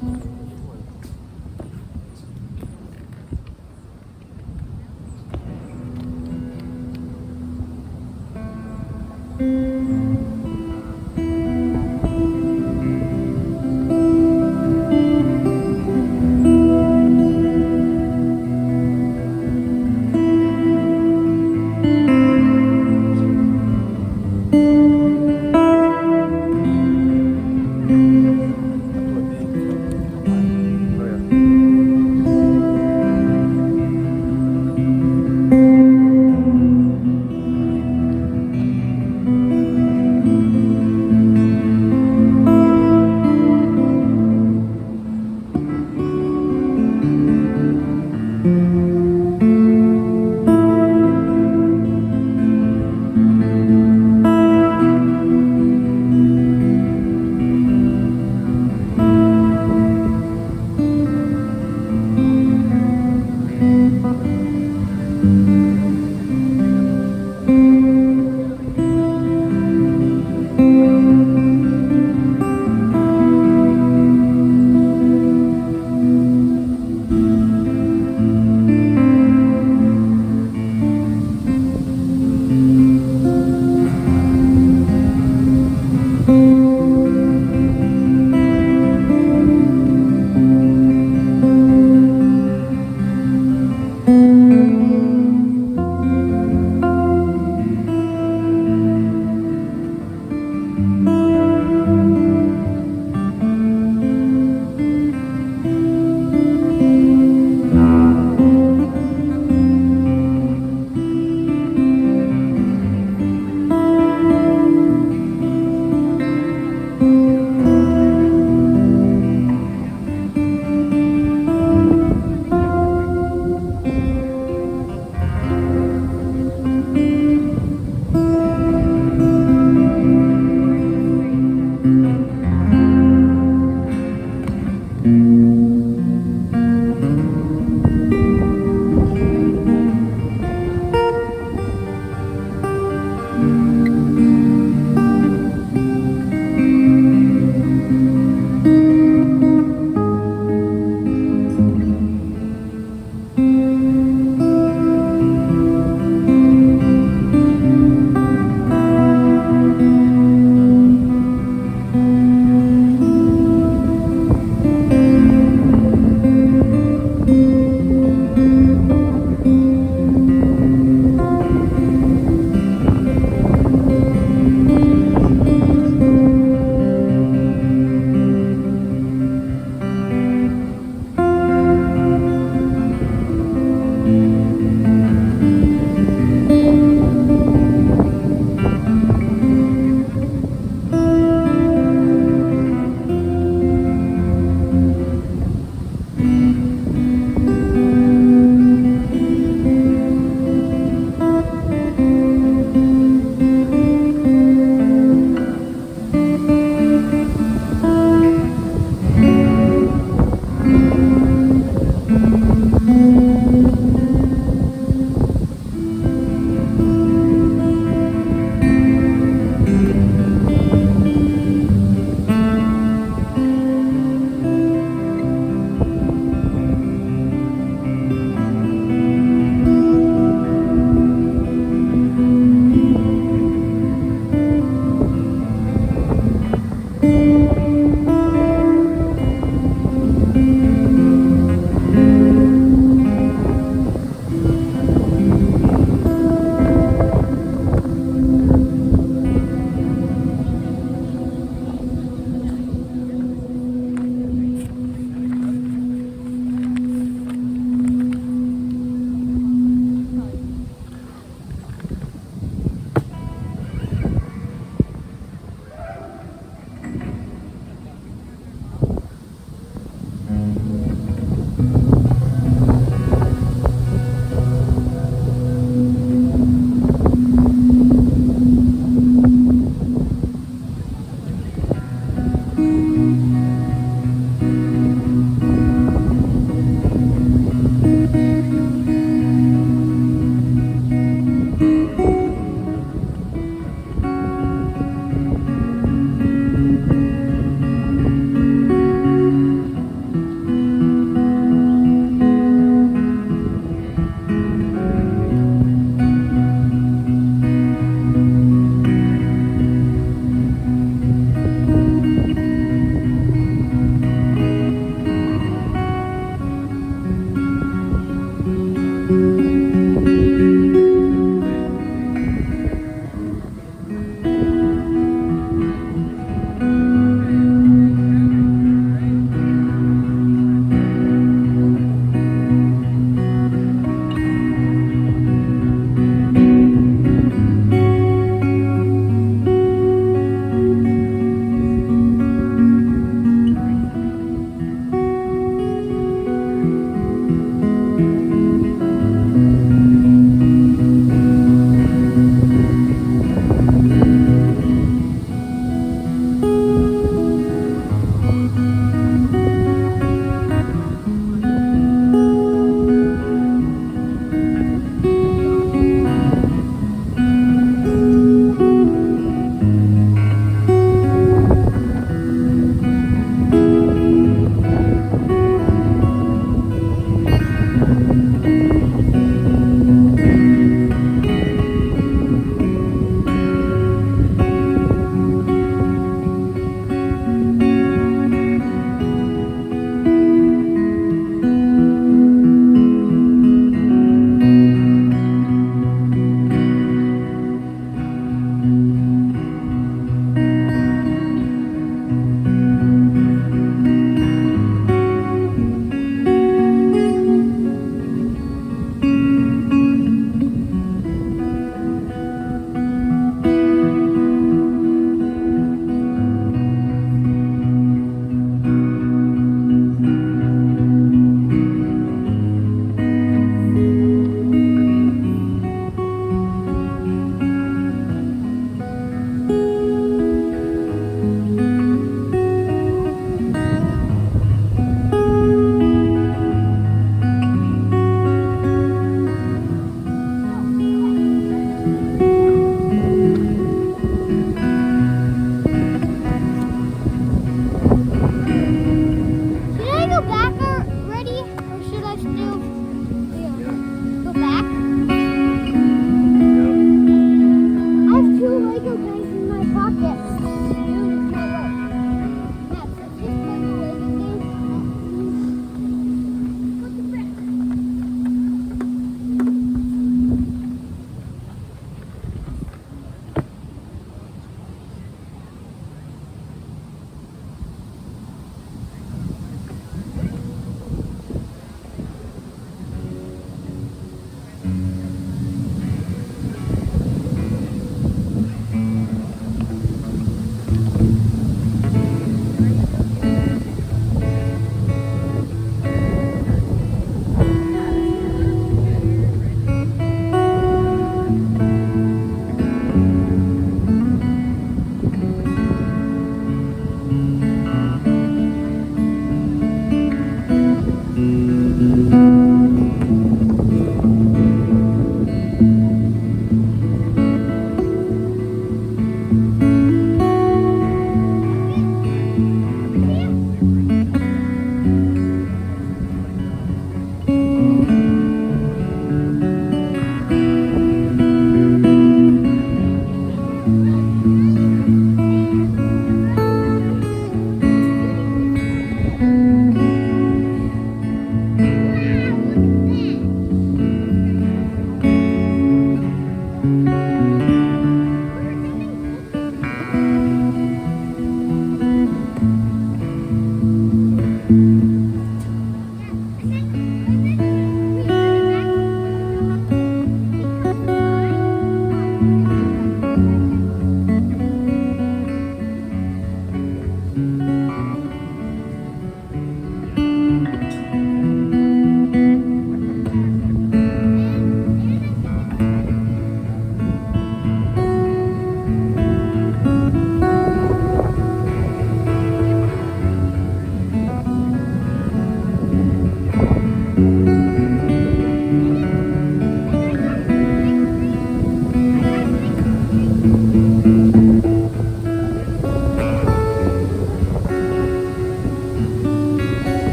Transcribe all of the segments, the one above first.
ต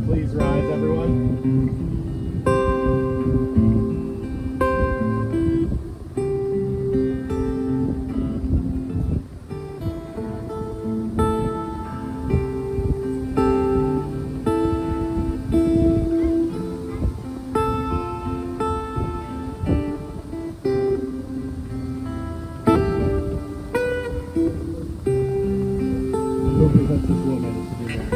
Please rise, everyone. Who represents this woman to be married?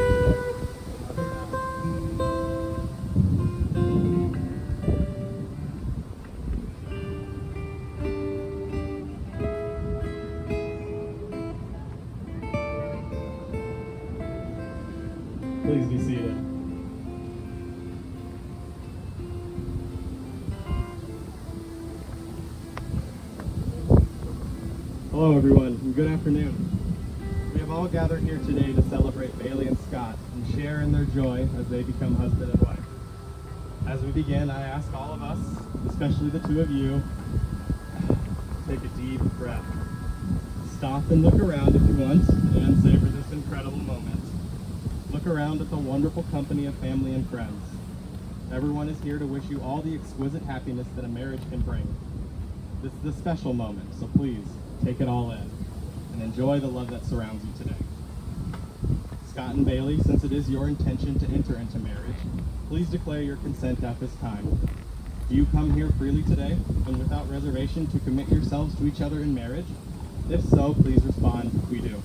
Please be seated. Hello, everyone, and good afternoon. We have all gathered here today to celebrate Bailey and Scott and share in their joy as they become husband and wife. As we begin, I ask all of us, especially the two of you, take a deep breath. Stop and look around if you want and savor this incredible moment. Look around at the wonderful company of family and friends. Everyone is here to wish you all the exquisite happiness that a marriage can bring. This is a special moment, so please take it all in and enjoy the love that surrounds you today. Scott and Bailey, since it is your intention to enter into marriage, please declare your consent at this time. Do you come here freely today and without reservation to commit yourselves to each other in marriage? If so, please respond, "We do."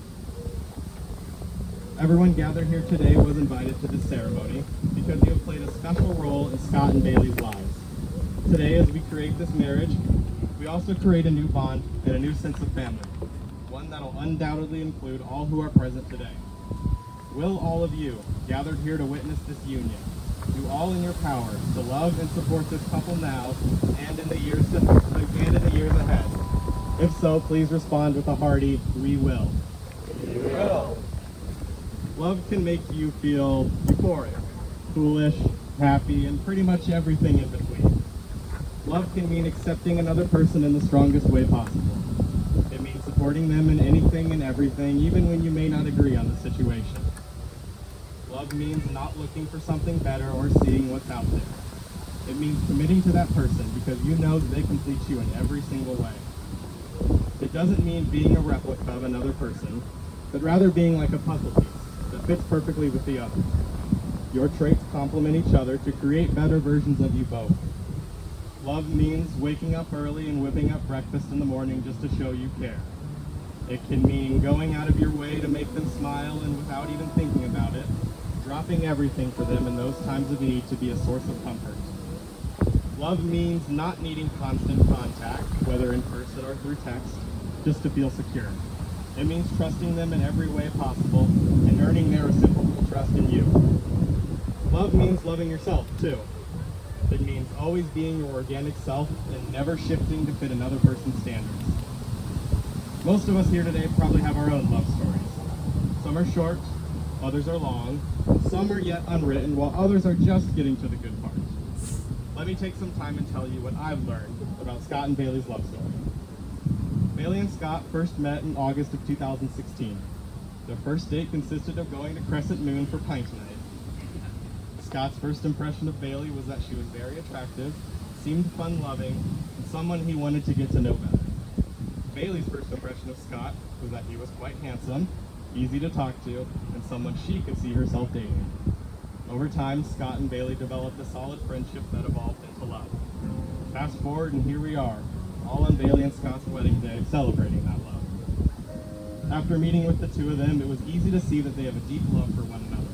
Everyone gathered here today was invited to this ceremony because you have played a special role in Scott and Bailey's lives. Today, as we create this marriage, we also create a new bond and a new sense of family, one that will undoubtedly include all who are present today. Will all of you, gathered here to witness this union, do all in your power to love and support this couple now and in the years ahead? If so, please respond with a hearty, "We will." We will. Love can make you feel euphoric, foolish, happy, and pretty much everything in between. Love can mean accepting another person in the strongest way possible. It means supporting them in anything and everything, even when you may not agree on the situation. Love means not looking for something better or seeing what's out there. It means committing to that person because you know that they complete you in every single way. It doesn't mean being a replica of another person, but rather being like a puzzle piece that fits perfectly with the other. Your traits complement each other to create better versions of you both. Love means waking up early and whipping up breakfast in the morning just to show you care. It can mean going out of your way to make them smile and without even thinking about it, dropping everything for them in those times of need to be a source of comfort. Love means not needing constant contact, whether in person or through text, just to feel secure. It means trusting them in every way possible and earning their reciprocal trust in you. Love means loving yourself, too. It means always being your organic self and never shifting to fit another person's standards. Most of us here today probably have our own love stories. Some are short, others are long, some are yet unwritten, while others are just getting to the good part. Let me take some time and tell you what I've learned about Scott and Bailey's love story. Bailey and Scott first met in August of 2016. Their first date consisted of going to Crescent Moon for pint night. Scott's first impression of Bailey was that she was very attractive, seemed fun-loving, and someone he wanted to get to know better. Bailey's first impression of Scott was that he was quite handsome, easy to talk to, and someone she could see herself dating. Over time, Scott and Bailey developed a solid friendship that evolved into love. Fast forward, and here we are, all on Bailey and Scott's wedding day, celebrating that love. After meeting with the two of them, it was easy to see that they have a deep love for one another,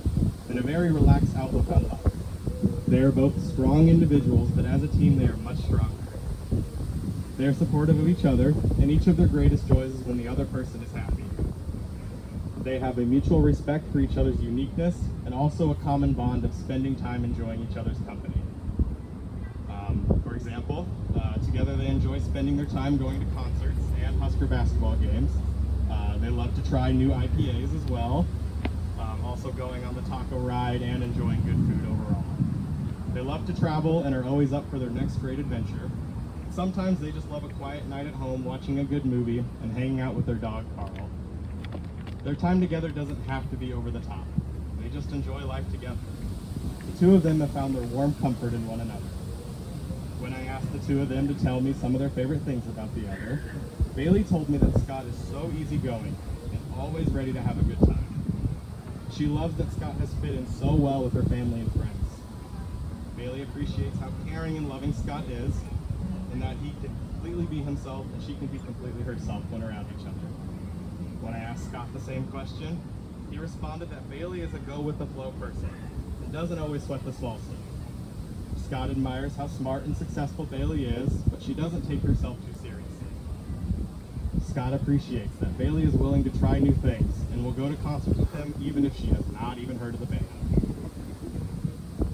and a very relaxed outlook on life. They are both strong individuals, but as a team, they are much stronger. They are supportive of each other, and each of their greatest joys is when the other person is happy. They have a mutual respect for each other's uniqueness, and also a common bond of spending time enjoying each other's company. For example, together they enjoy spending their time going to concerts and Husker basketball games. They love to try new IPAs as well, also going on the taco ride and enjoying good food overall. They love to travel and are always up for their next great adventure. Sometimes they just love a quiet night at home watching a good movie and hanging out with their dog, Carl. Their time together doesn't have to be over the top. They just enjoy life together. The two of them have found their warm comfort in one another. When I asked the two of them to tell me some of their favorite things about the other, Bailey told me that Scott is so easygoing and always ready to have a good time. She loves that Scott has fit in so well with her family and friends. Bailey appreciates how caring and loving Scott is, and that he can completely be himself and she can be completely herself when around each other. When I asked Scott the same question, he responded that Bailey is a go-with-the-flow person and doesn't always sweat the small stuff. Scott admires how smart and successful Bailey is, but she doesn't take herself too seriously. Scott appreciates that Bailey is willing to try new things and will go to concerts with him even if she has not even heard of the band.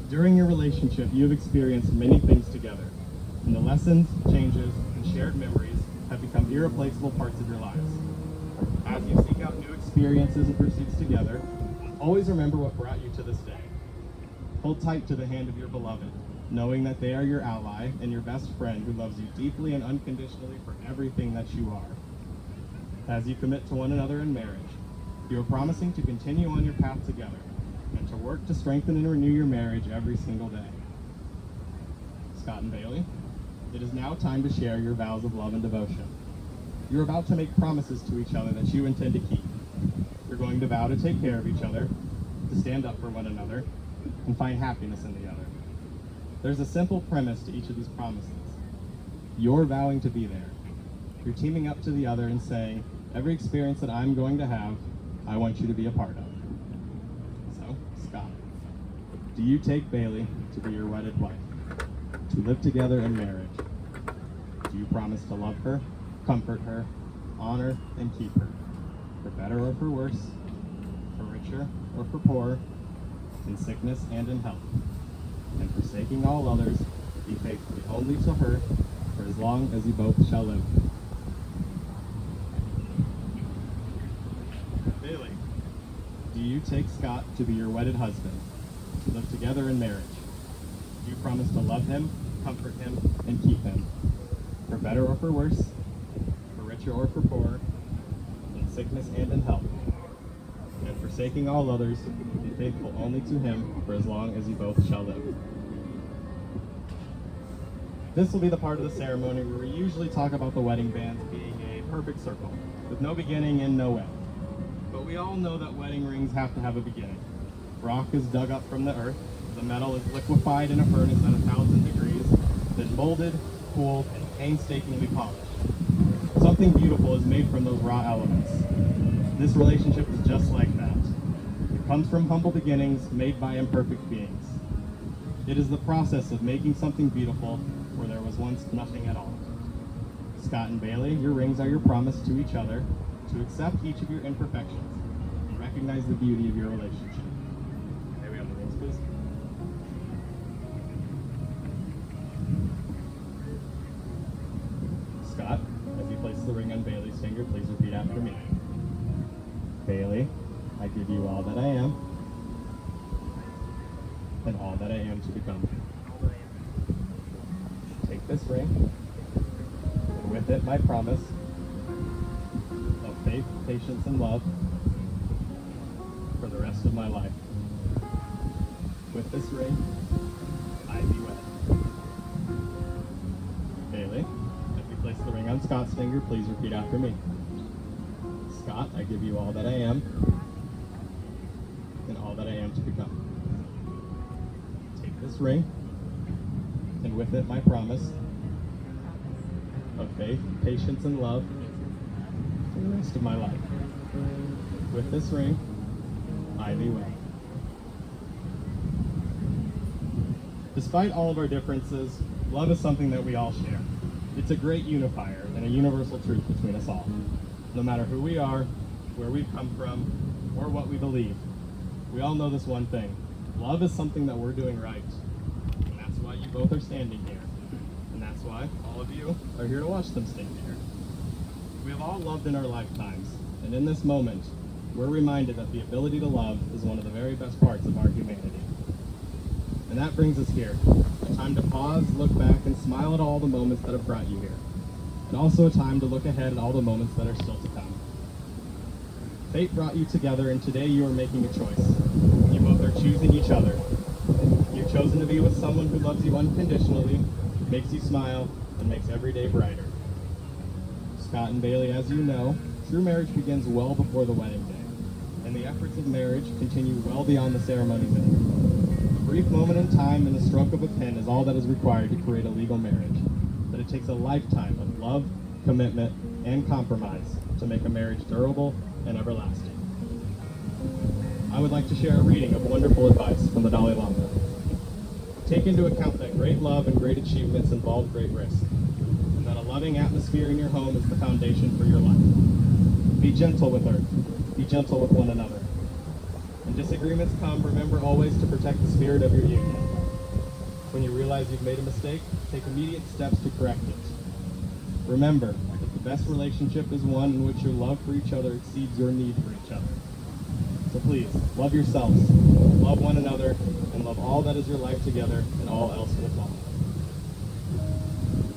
During your relationship, you have experienced many things together, and the lessons, changes, and shared memories have become irreplaceable parts of your lives. As you seek out new experiences and pursuits together, always remember what brought you to this day. Hold tight to the hand of your beloved, knowing that they are your ally and your best friend who loves you deeply and unconditionally for everything that you are. As you commit to one another in marriage, you are promising to continue on your path together and to work to strengthen and renew your marriage every single day. Scott and Bailey, it is now time to share your vows of love and devotion. You're about to make promises to each other that you intend to keep. You're going to vow to take care of each other, to stand up for one another, and find happiness in the other. There's a simple premise to each of these promises. You're vowing to be there. You're teaming up to the other and saying, every experience that I'm going to have, I want you to be a part of. So, Scott, do you take Bailey to be your wedded wife, to live together in marriage? Do you promise to love her, comfort her, honor, and keep her, for better or for worse, for richer or for poorer, in sickness and in health, and forsaking all others, be faithful only to her, for as long as you both shall live? Bailey, do you take Scott to be your wedded husband, to live together in marriage? Do you promise to love him, comfort him, and keep him, for better or for worse, for richer or for poorer, in sickness and in health, and forsaking all others, be faithful only to him for as long as you both shall live? This will be the part of the ceremony where we usually talk about the wedding bands being a perfect circle, with no beginning and no end. But we all know that wedding rings have to have a beginning. Rock is dug up from the earth, the metal is liquefied in a furnace at 1,000 degrees, then molded, cooled, and painstakingly polished. Something beautiful is made from those raw elements. This relationship is just like that. It comes from humble beginnings made by imperfect beings. It is the process of making something beautiful where there was once nothing at all. Scott and Bailey, your rings are your promise to each other to accept each of your imperfections and recognize the beauty of your relationship. May we have the rings, please? the ring on Bailey's finger, please repeat after me. Bailey, I give you all that I am and all that I am to become. Take this ring, and with it my promise of faith, patience, and love for the rest of my life. With this ring, I be wed. Bailey, as we place the ring on Scott's finger, please repeat after me. Scott, I give you all that I am and all that I am to become. Take this ring, and with it my promise of faith, patience, and love for the rest of my life. With this ring, I be wed. Despite all of our differences, love is something that we all share. It's a great unifier and a universal truth between us all. No matter who we are, where we've come from, or what we believe, we all know this one thing. Love is something that we're doing right. And that's why you both are standing here. And that's why all of you are here to watch them stand here. We have all loved in our lifetimes, and in this moment, we're reminded that the ability to love is one of the very best parts of our humanity. And that brings us here, a time to pause, look back, and smile at all the moments that have brought you here. And also a time to look ahead at all the moments that are still to come. Fate brought you together, and today you are making a choice. You both are choosing each other. You've chosen to be with someone who loves you unconditionally, makes you smile, and makes every day brighter. Scott and Bailey, as you know, true marriage begins well before the wedding day, and the efforts of marriage continue well beyond the ceremony minute. A brief moment in time and the stroke of a pen is all that is required to create a legal marriage, but it takes a lifetime of love, commitment, and compromise to make a marriage durable and everlasting. I would like to share a reading of wonderful advice from the Dalai Lama. Take into account that great love and great achievements involve great risk, and that a loving atmosphere in your home is the foundation for your life. Be gentle with earth. Be gentle with one another. When disagreements come, remember always to protect the spirit of your union. When you realize you've made a mistake, take immediate steps to correct it. Remember that the best relationship is one in which your love for each other exceeds your need for each other. So please, love yourselves, love one another, and love all that is your life together, and all else will follow.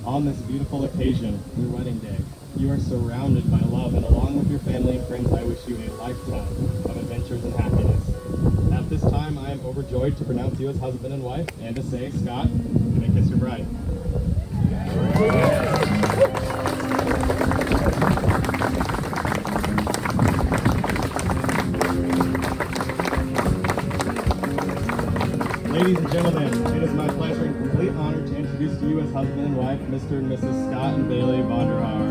On this beautiful occasion, your wedding day, you are surrounded by love, and along with your family and friends, I wish you a lifetime of adventures and happiness. At this time, I am overjoyed to pronounce you as husband and wife, and to say, Scott, you may kiss your bride. Ladies and gentlemen, it is my pleasure and complete honor to introduce to you as husband and wife, Mr. and Mrs. Scott and Bailey Vonderhaar.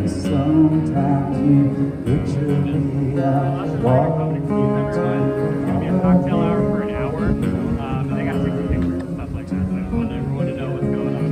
Sometimes you picture me out walking. It'll be a cocktail hour for an hour, and they got 60 pictures and stuff like that. So I want everyone to know what's going on.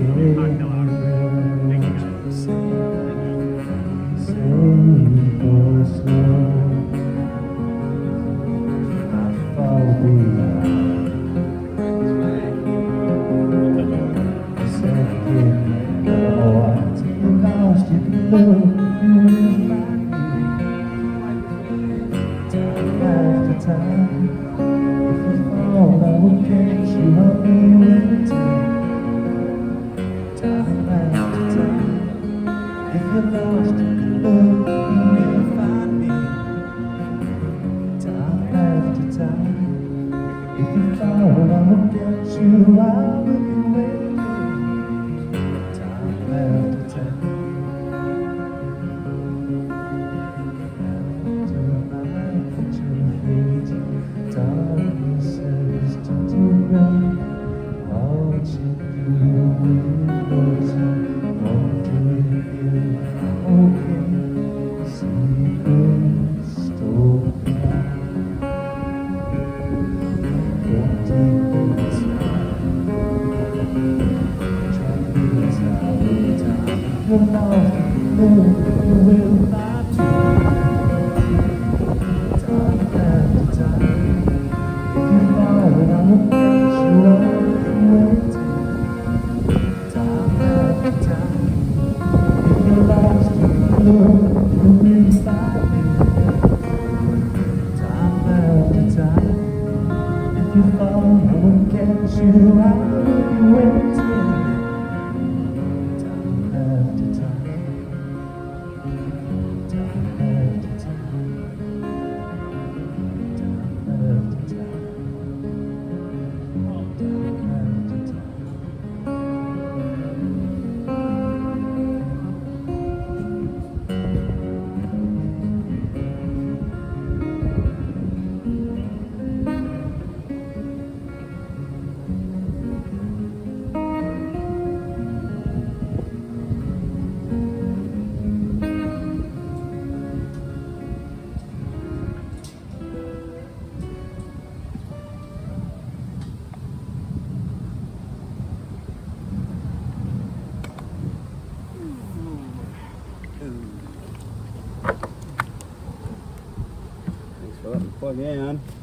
will be waiting time after time. After my picture fades, darkness has turned to rain. Watching through the windows, wondering if I'm okay. Secrets stolen, empty inside. Trying to tell the time you're lost, you will not do. Time after time, if you fall, I will catch you up and waiting. Time after time, if you're lost, you will be finding. Time after time, if you fall, I will catch you, I will be waiting. Time after time, time after time, time after time, time after time. Thanks for letting me plug in.